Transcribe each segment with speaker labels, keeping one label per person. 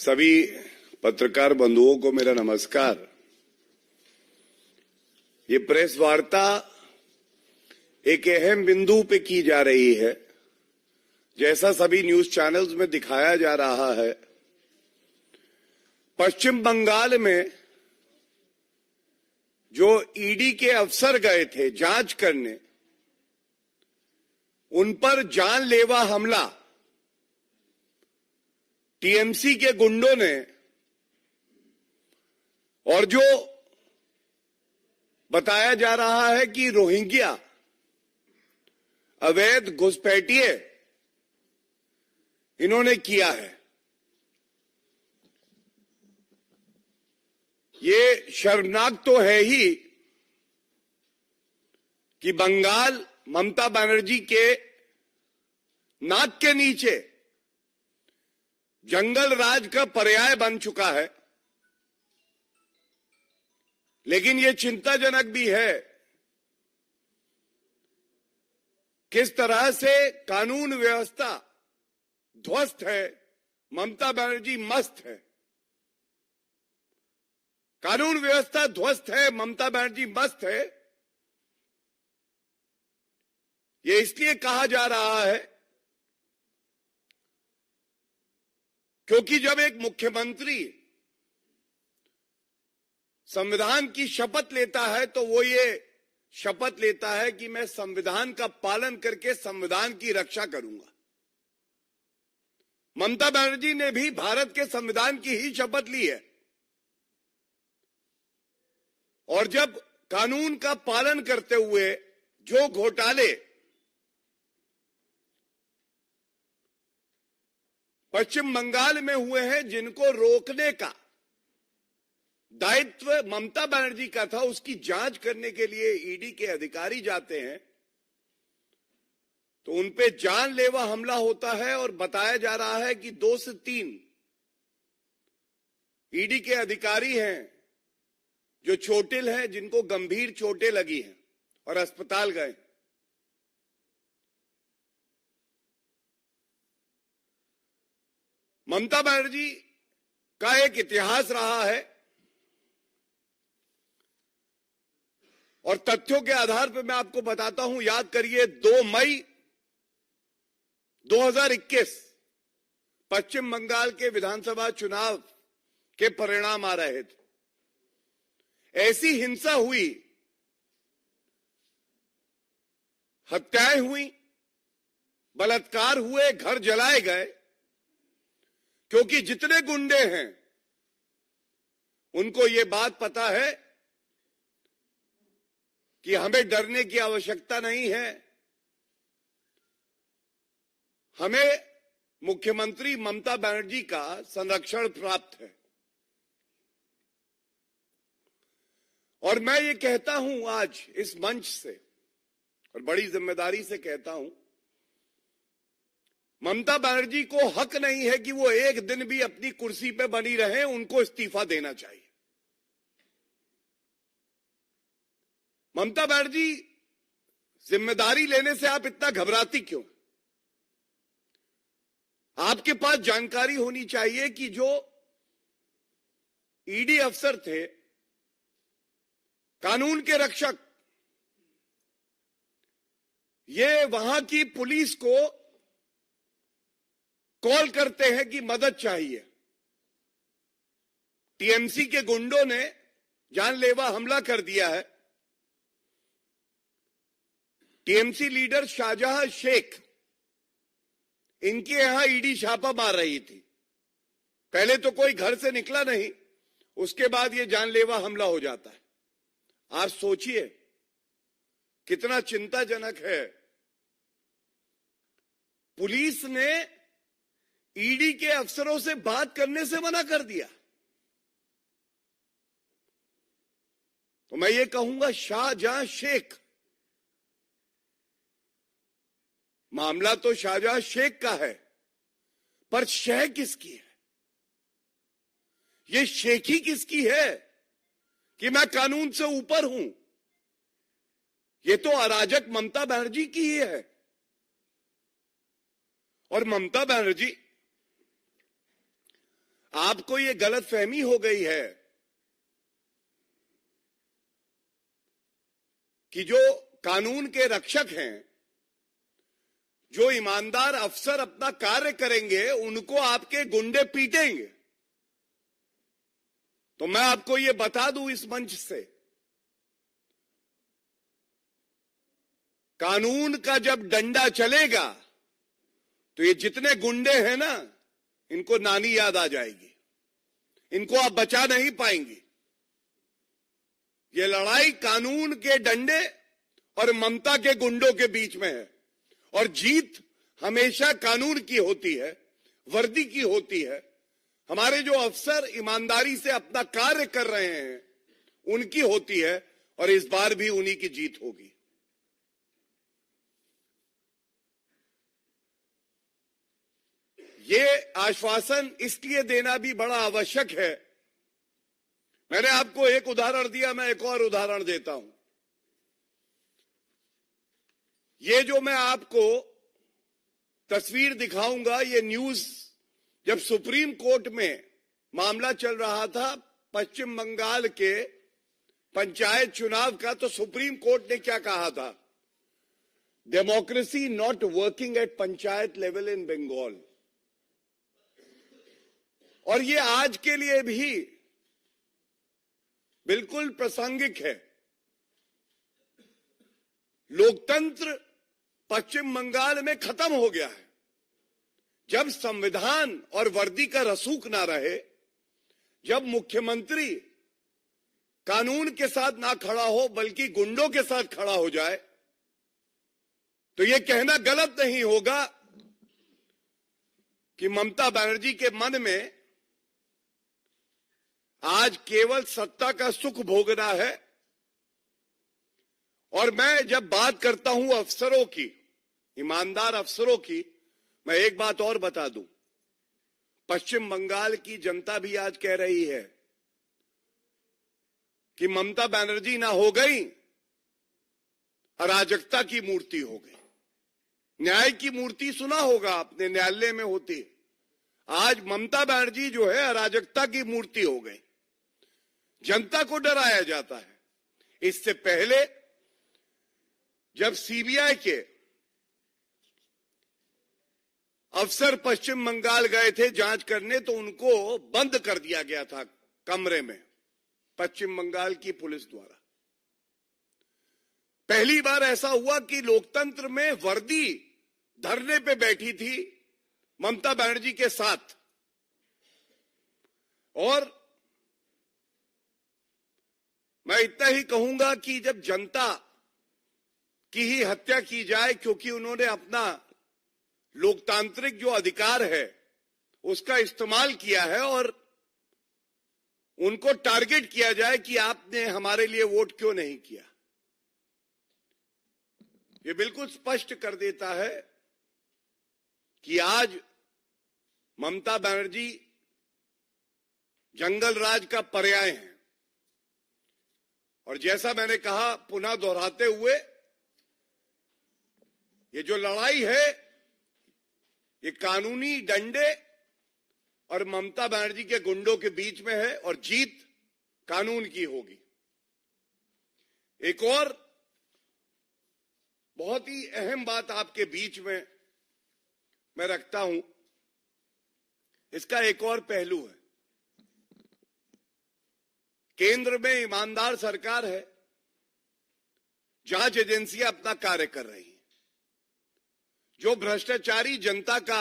Speaker 1: सभी पत्रकार बंधुओं को मेरा नमस्कार। ये प्रेस वार्ता एक अहम बिंदु पे की जा रही है। जैसा सभी न्यूज चैनल्स में दिखाया जा रहा है, पश्चिम बंगाल में जो ईडी के अफसर गए थे जांच करने, उन पर जानलेवा हमला टीएमसी के गुंडों ने, और जो बताया जा रहा है कि रोहिंग्या अवैध घुसपैठिए इन्होंने किया है। ये शर्मनाक तो है ही कि बंगाल ममता बनर्जी के नाक के नीचे जंगल राज का पर्याय बन चुका है, लेकिन ये चिंताजनक भी है किस तरह से कानून व्यवस्था ध्वस्त है। ममता बनर्जी मस्त है। कानून व्यवस्था ध्वस्त है, ममता बनर्जी मस्त है। ये इसलिए कहा जा रहा है क्योंकि जब एक मुख्यमंत्री संविधान की शपथ लेता है तो वो ये शपथ लेता है कि मैं संविधान का पालन करके संविधान की रक्षा करूंगा। ममता बनर्जी ने भी भारत के संविधान की ही शपथ ली है, और जब कानून का पालन करते हुए जो घोटाले पश्चिम बंगाल में हुए हैं, जिनको रोकने का दायित्व ममता बनर्जी का था, उसकी जांच करने के लिए ईडी के अधिकारी जाते हैं तो उनपे जानलेवा हमला होता है। और बताया जा रहा है कि 2 से 3 ईडी के अधिकारी हैं जो चोटिल हैं, जिनको गंभीर चोटें लगी हैं और अस्पताल गए। ममता बनर्जी का एक इतिहास रहा है और तथ्यों के आधार पर मैं आपको बताता हूं। याद करिए, 2 मई 2021 पश्चिम बंगाल के विधानसभा चुनाव के परिणाम आ रहे थे। ऐसी हिंसा हुई, हत्याएं हुई, बलात्कार हुए, घर जलाए गए, क्योंकि जितने गुंडे हैं उनको ये बात पता है कि हमें डरने की आवश्यकता नहीं है। हमें मुख्यमंत्री ममता बनर्जी का संरक्षण प्राप्त है। और मैं ये कहता हूं आज इस मंच से, और बड़ी जिम्मेदारी से कहता हूं, ममता बनर्जी को हक नहीं है कि वो एक दिन भी अपनी कुर्सी पे बनी रहे। उनको इस्तीफा देना चाहिए। ममता बनर्जी, जिम्मेदारी लेने से आप इतना घबराती क्यों? आपके पास जानकारी होनी चाहिए कि जो ईडी अफसर थे, कानून के रक्षक, ये वहां की पुलिस को कॉल करते हैं कि मदद चाहिए। टीएमसी के गुंडों ने जानलेवा हमला कर दिया है। टीएमसी लीडर शाहजहां शेख, इनके यहां ईडी छापा मार रही थी। पहले तो कोई घर से निकला नहीं, उसके बाद ये जानलेवा हमला हो जाता है। आप सोचिए कितना चिंताजनक है। पुलिस ने ईडी के अफसरों से बात करने से मना कर दिया। तो मैं ये कहूंगा, शाहजहां शेख, मामला तो शाहजहां शेख का है, पर शह किसकी है? ये शेखी किसकी है कि मैं कानून से ऊपर हूं? ये तो अराजक ममता बनर्जी की ही है। और ममता बनर्जी आपको ये गलतफहमी हो गई है कि जो कानून के रक्षक हैं, जो ईमानदार अफसर अपना कार्य करेंगे, उनको आपके गुंडे पीटेंगे। तो मैं आपको ये बता दूं इस मंच से, कानून का जब डंडा चलेगा तो ये जितने गुंडे हैं ना, इनको नानी याद आ जाएगी, इनको आप बचा नहीं पाएंगे। ये लड़ाई कानून के डंडे और ममता के गुंडों के बीच में है, और जीत हमेशा कानून की होती है, वर्दी की होती है। हमारे जो अफसर ईमानदारी से अपना कार्य कर रहे हैं उनकी होती है, और इस बार भी उन्हीं की जीत होगी। ये आश्वासन इसलिए देना भी बड़ा आवश्यक है। मैंने आपको एक उदाहरण दिया, मैं एक और उदाहरण देता हूं। ये जो मैं आपको तस्वीर दिखाऊंगा, ये न्यूज जब सुप्रीम कोर्ट में मामला चल रहा था पश्चिम बंगाल के पंचायत चुनाव का, तो सुप्रीम कोर्ट ने क्या कहा था? Democracy not working at panchayat level in Bengal. और ये आज के लिए भी बिल्कुल प्रासंगिक है। लोकतंत्र पश्चिम बंगाल में खत्म हो गया है। जब संविधान और वर्दी का रसूख ना रहे, जब मुख्यमंत्री कानून के साथ ना खड़ा हो बल्कि गुंडों के साथ खड़ा हो जाए, तो यह कहना गलत नहीं होगा कि ममता बनर्जी के मन में आज केवल सत्ता का सुख भोगना है। और मैं जब बात करता हूं अफसरों की, ईमानदार अफसरों की, मैं एक बात और बता दूं, पश्चिम बंगाल की जनता भी आज कह रही है कि ममता बनर्जी ना हो गई, अराजकता की मूर्ति हो गई। न्याय की मूर्ति सुना होगा आपने, न्यायालय में होती। आज ममता बनर्जी जो है अराजकता की मूर्ति हो गई। जनता को डराया जाता है। इससे पहले जब सीबीआई के अफसर पश्चिम बंगाल गए थे जांच करने, तो उनको बंद कर दिया गया था कमरे में पश्चिम बंगाल की पुलिस द्वारा। पहली बार ऐसा हुआ कि लोकतंत्र में वर्दी धरने पे बैठी थी ममता बनर्जी के साथ। और मैं इतना ही कहूंगा कि जब जनता की ही हत्या की जाए क्योंकि उन्होंने अपना लोकतांत्रिक जो अधिकार है उसका इस्तेमाल किया है, और उनको टारगेट किया जाए कि आपने हमारे लिए वोट क्यों नहीं किया, ये बिल्कुल स्पष्ट कर देता है कि आज ममता बनर्जी जंगल राज का पर्याय है। और जैसा मैंने कहा, पुनः दोहराते हुए, ये जो लड़ाई है ये कानूनी डंडे और ममता बनर्जी के गुंडों के बीच में है, और जीत कानून की होगी। एक और बहुत ही अहम बात आपके बीच में मैं रखता हूं, इसका एक और पहलू है। केंद्र में ईमानदार सरकार है, जांच एजेंसियां अपना कार्य कर रही हैं। जो भ्रष्टाचारी जनता का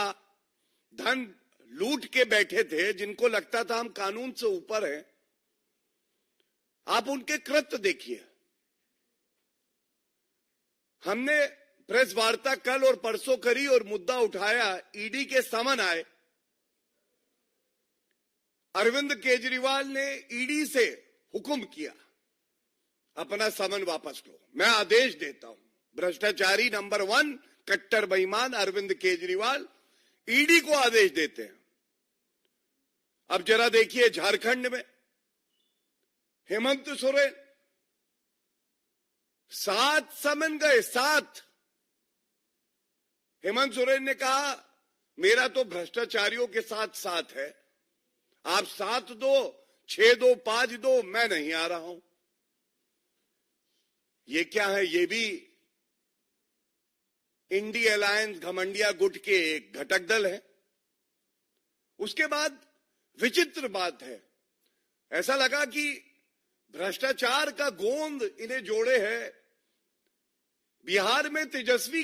Speaker 1: धन लूट के बैठे थे, जिनको लगता था हम कानून से ऊपर हैं, आप उनके कृत्य देखिए। हमने प्रेस वार्ता कल और परसों करी और मुद्दा उठाया, ईडी के समन आए। अरविंद केजरीवाल ने ईडी से हुक्म किया, अपना समन वापस लो, मैं आदेश देता हूं। भ्रष्टाचारी नंबर 1, कट्टर बेईमान अरविंद केजरीवाल ईडी को आदेश देते हैं। अब जरा देखिए झारखंड में हेमंत सोरेन 7 समन गए, 7। हेमंत सोरेन ने कहा मेरा तो भ्रष्टाचारियों के साथ साथ है, आप 7 दो, 6 दो, 5 दो, मैं नहीं आ रहा हूं। ये क्या है? ये भी इंडी अलायंस घमंडिया गुट के एक घटक दल है। उसके बाद विचित्र बात है, ऐसा लगा कि भ्रष्टाचार का गोंद इन्हें जोड़े है। बिहार में तेजस्वी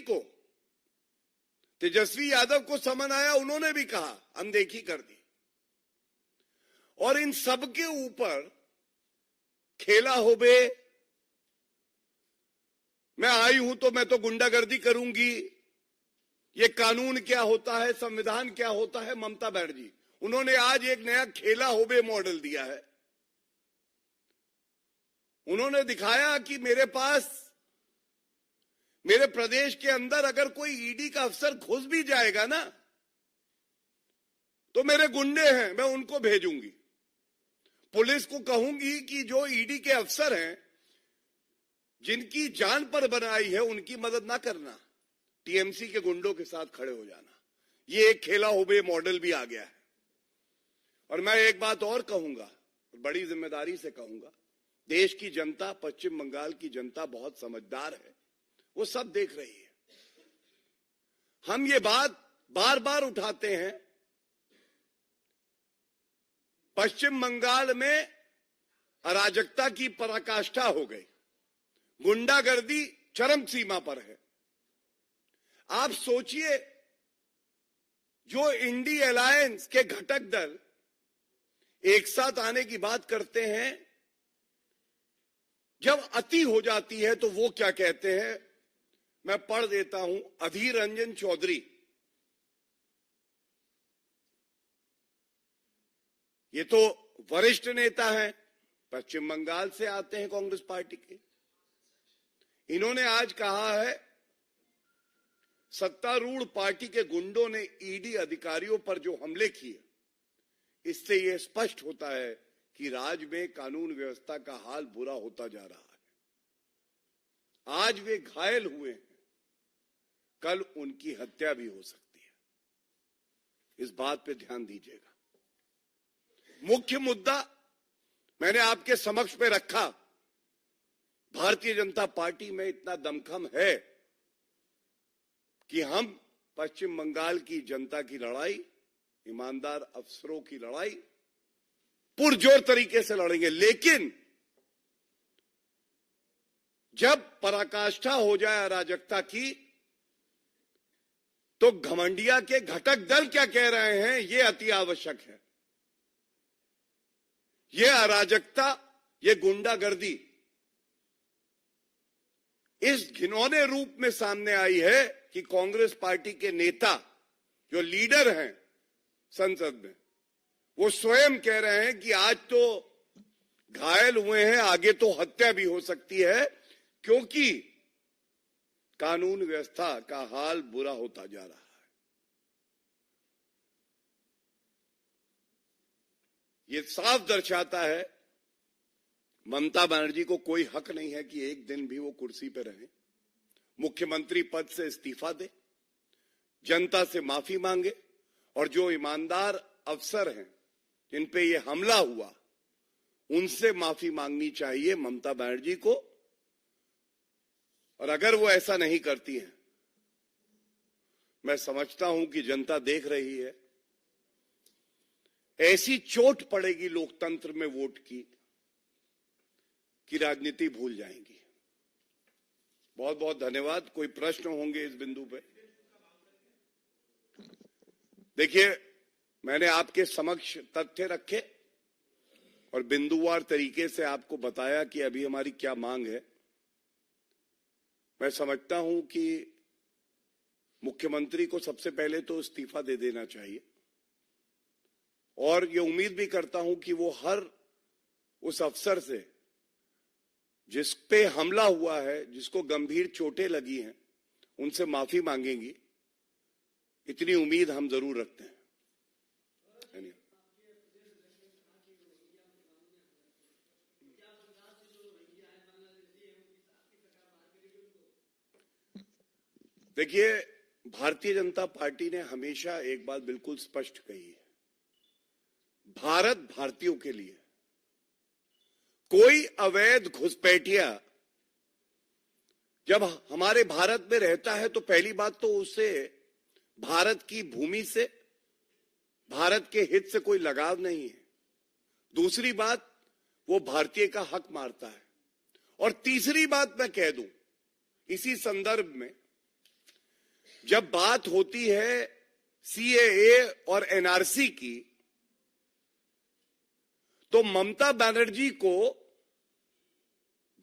Speaker 1: यादव को समन आया, उन्होंने भी कहा अनदेखी कर दी। और इन सबके ऊपर खेला हो बे, मैं आई हूं तो मैं तो गुंडागर्दी करूंगी, ये कानून क्या होता है, संविधान क्या होता है। ममता बनर्जी उन्होंने आज एक नया खेला हो बे मॉडल दिया है। उन्होंने दिखाया कि मेरे पास, मेरे प्रदेश के अंदर अगर कोई ईडी का अफसर घुस भी जाएगा ना, तो मेरे गुंडे हैं, मैं उनको भेजूंगी। पुलिस को कहूंगी कि जो ईडी के अफसर हैं, जिनकी जान पर बनाई है, उनकी मदद ना करना, टीएमसी के गुंडों के साथ खड़े हो जाना। ये एक खेला होबे मॉडल भी आ गया है। और मैं एक बात और कहूंगा, बड़ी जिम्मेदारी से कहूंगा, देश की जनता, पश्चिम बंगाल की जनता बहुत समझदार है, वो सब देख रही है। हम ये बात बार बार उठाते हैं, पश्चिम बंगाल में अराजकता की पराकाष्ठा हो गई, गुंडागर्दी चरम सीमा पर है। आप सोचिए, जो इंडी अलायंस के घटक दल एक साथ आने की बात करते हैं, जब अति हो जाती है तो वो क्या कहते हैं, मैं पढ़ देता हूं। अधीर रंजन चौधरी, ये तो वरिष्ठ नेता हैं, पश्चिम बंगाल से आते हैं कांग्रेस पार्टी के। इन्होंने आज कहा है, सत्तारूढ़ पार्टी के गुंडों ने ईडी अधिकारियों पर जो हमले किए, इससे यह स्पष्ट होता है कि राज्य में कानून व्यवस्था का हाल बुरा होता जा रहा है। आज वे घायल हुए हैं, कल उनकी हत्या भी हो सकती है। इस बात पे ध्यान दीजिएगा। मुख्य मुद्दा मैंने आपके समक्ष पे रखा। भारतीय जनता पार्टी में इतना दमखम है कि हम पश्चिम बंगाल की जनता की लड़ाई, ईमानदार अफसरों की लड़ाई पुरजोर तरीके से लड़ेंगे। लेकिन जब पराकाष्ठा हो जाए अराजकता की, तो घमंडिया के घटक दल क्या कह रहे हैं, यह अति आवश्यक है। यह अराजकता, यह गुंडागर्दी इस घिनौने रूप में सामने आई है कि कांग्रेस पार्टी के नेता, जो लीडर हैं संसद में, वो स्वयं कह रहे हैं कि आज तो घायल हुए हैं, आगे तो हत्या भी हो सकती है, क्योंकि कानून व्यवस्था का हाल बुरा होता जा रहा है। ये साफ दर्शाता है, ममता बनर्जी को कोई हक नहीं है कि एक दिन भी वो कुर्सी पर रहे। मुख्यमंत्री पद से इस्तीफा दे, जनता से माफी मांगे, और जो ईमानदार अफसर हैं जिन पे ये हमला हुआ, उनसे माफी मांगनी चाहिए ममता बनर्जी को। और अगर वो ऐसा नहीं करती हैं, मैं समझता हूं कि जनता देख रही है, ऐसी चोट पड़ेगी लोकतंत्र में वोट की कि राजनीति भूल जाएंगी। बहुत बहुत धन्यवाद। कोई प्रश्न होंगे इस बिंदु पे? देखिए, मैंने आपके समक्ष तथ्य रखे और बिंदुवार तरीके से आपको बताया कि अभी हमारी क्या मांग है। मैं समझता हूं कि मुख्यमंत्री को सबसे पहले तो इस्तीफा दे देना चाहिए, और ये उम्मीद भी करता हूं कि वो हर उस अफसर से जिस पे हमला हुआ है, जिसको गंभीर चोटें लगी हैं, उनसे माफी मांगेंगी। इतनी उम्मीद हम जरूर रखते हैं। देखिए, भारतीय जनता पार्टी ने हमेशा एक बात बिल्कुल स्पष्ट कही है, भारत भारतीयों के लिए। कोई अवैध घुसपैठिया जब हमारे भारत में रहता है तो पहली बात तो उसे भारत की भूमि से, भारत के हित से कोई लगाव नहीं है। दूसरी बात, वो भारतीय का हक मारता है। और तीसरी बात मैं कह दूं इसी संदर्भ में, जब बात होती है सीएए और एनआरसी की, तो ममता बनर्जी को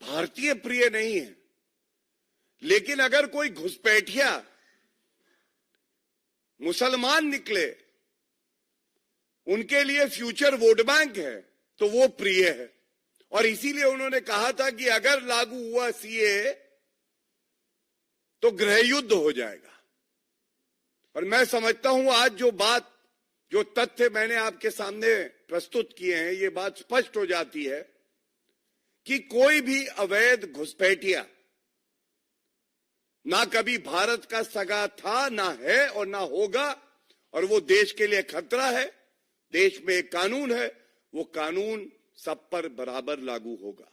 Speaker 1: भारतीय प्रिय नहीं है, लेकिन अगर कोई घुसपैठिया मुसलमान निकले, उनके लिए फ्यूचर वोट बैंक है, तो वो प्रिय है। और इसीलिए उन्होंने कहा था कि अगर लागू हुआ सीएए तो गृह युद्ध हो जाएगा। और मैं समझता हूं आज जो तथ्य मैंने आपके सामने प्रस्तुत किए हैं, ये बात स्पष्ट हो जाती है कि कोई भी अवैध घुसपैठिया ना कभी भारत का सगा था, ना है और ना होगा, और वो देश के लिए खतरा है। देश में एक कानून है, वो कानून सब पर बराबर लागू होगा।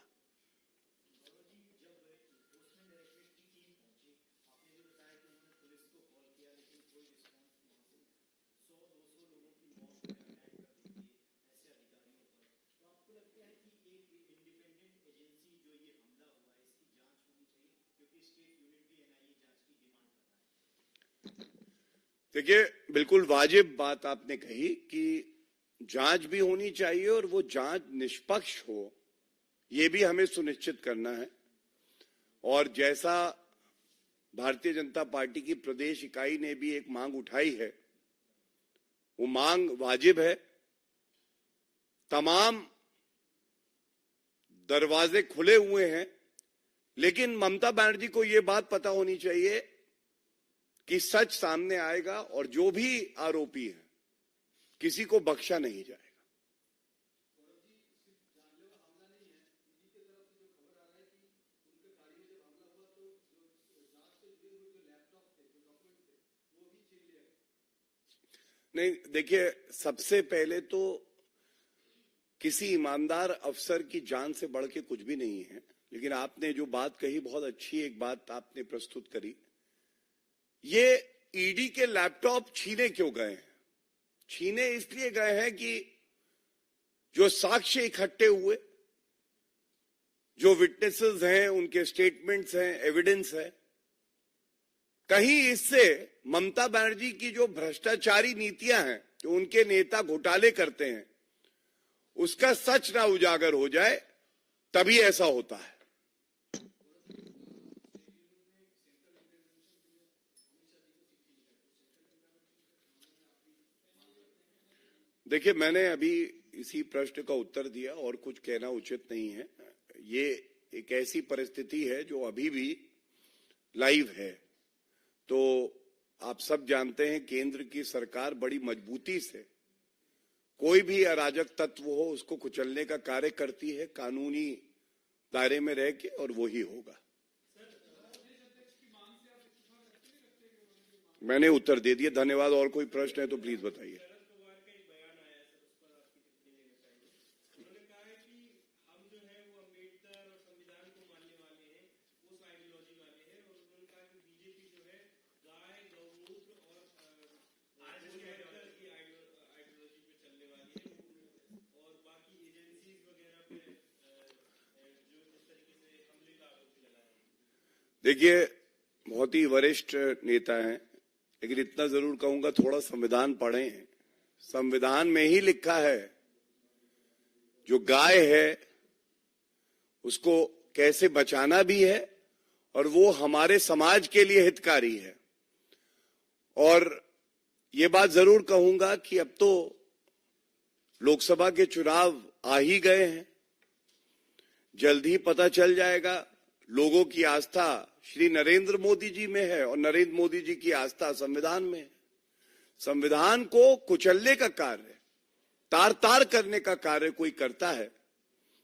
Speaker 1: देखिए, बिल्कुल वाजिब बात आपने कही कि जांच भी होनी चाहिए और वो जांच निष्पक्ष हो, ये भी हमें सुनिश्चित करना है। और जैसा भारतीय जनता पार्टी की प्रदेश इकाई ने भी एक मांग उठाई है, वो मांग वाजिब है। तमाम दरवाजे खुले हुए हैं, लेकिन ममता बनर्जी को ये बात पता होनी चाहिए कि सच सामने आएगा और जो भी आरोपी है किसी को बख्शा नहीं जाएगा। नहीं, देखिए, सबसे पहले तो किसी ईमानदार अफसर की जान से बढ़ के कुछ भी नहीं है। लेकिन आपने जो बात कही, बहुत अच्छी एक बात आपने प्रस्तुत करी। ये ईडी के लैपटॉप छीने क्यों गए हैं? छीने इसलिए गए हैं कि जो साक्ष्य इकट्ठे हुए, जो विटनेसेस हैं, उनके स्टेटमेंट्स हैं, एविडेंस है, कहीं इससे ममता बनर्जी की जो भ्रष्टाचारी नीतियां हैं, जो उनके नेता घोटाले करते हैं, उसका सच ना उजागर हो जाए, तभी ऐसा होता है। देखिए, मैंने अभी इसी प्रश्न का उत्तर दिया और कुछ कहना उचित नहीं है। ये एक ऐसी परिस्थिति है जो अभी भी लाइव है। तो आप सब जानते हैं, केंद्र की सरकार बड़ी मजबूती से कोई भी अराजक तत्व हो उसको कुचलने का कार्य करती है, कानूनी दायरे में रह के, और वो ही होगा। मैंने उत्तर दे दिया, धन्यवाद। और कोई प्रश्न है तो प्लीज बताइए। देखिए, बहुत ही वरिष्ठ नेता हैं, लेकिन इतना जरूर कहूंगा, थोड़ा संविधान पढ़ें। संविधान में ही लिखा है जो गाय है उसको कैसे बचाना भी है, और वो हमारे समाज के लिए हितकारी है। और ये बात जरूर कहूंगा कि अब तो लोकसभा के चुनाव आ ही गए हैं, जल्द ही पता चल जाएगा। लोगों की आस्था श्री नरेंद्र मोदी जी में है और नरेंद्र मोदी जी की आस्था संविधान में है। संविधान को कुचलने का कार्य, तार तार करने का कार्य कोई करता है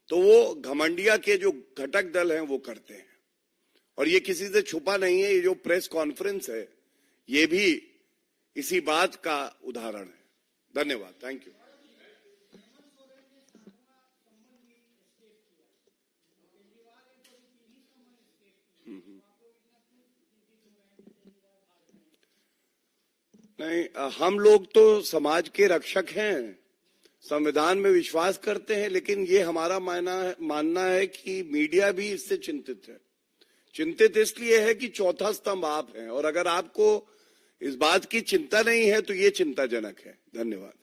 Speaker 1: तो वो घमंडिया के जो घटक दल हैं वो करते हैं। और ये किसी से छुपा नहीं है, ये जो प्रेस कॉन्फ्रेंस है ये भी इसी बात का उदाहरण है। धन्यवाद, थैंक यू। नहीं, हम लोग तो समाज के रक्षक हैं, संविधान में विश्वास करते हैं, लेकिन ये हमारा मानना है कि मीडिया भी इससे चिंतित है। चिंतित इसलिए है कि चौथा स्तंभ आप हैं, और अगर आपको इस बात की चिंता नहीं है तो ये चिंताजनक है। धन्यवाद।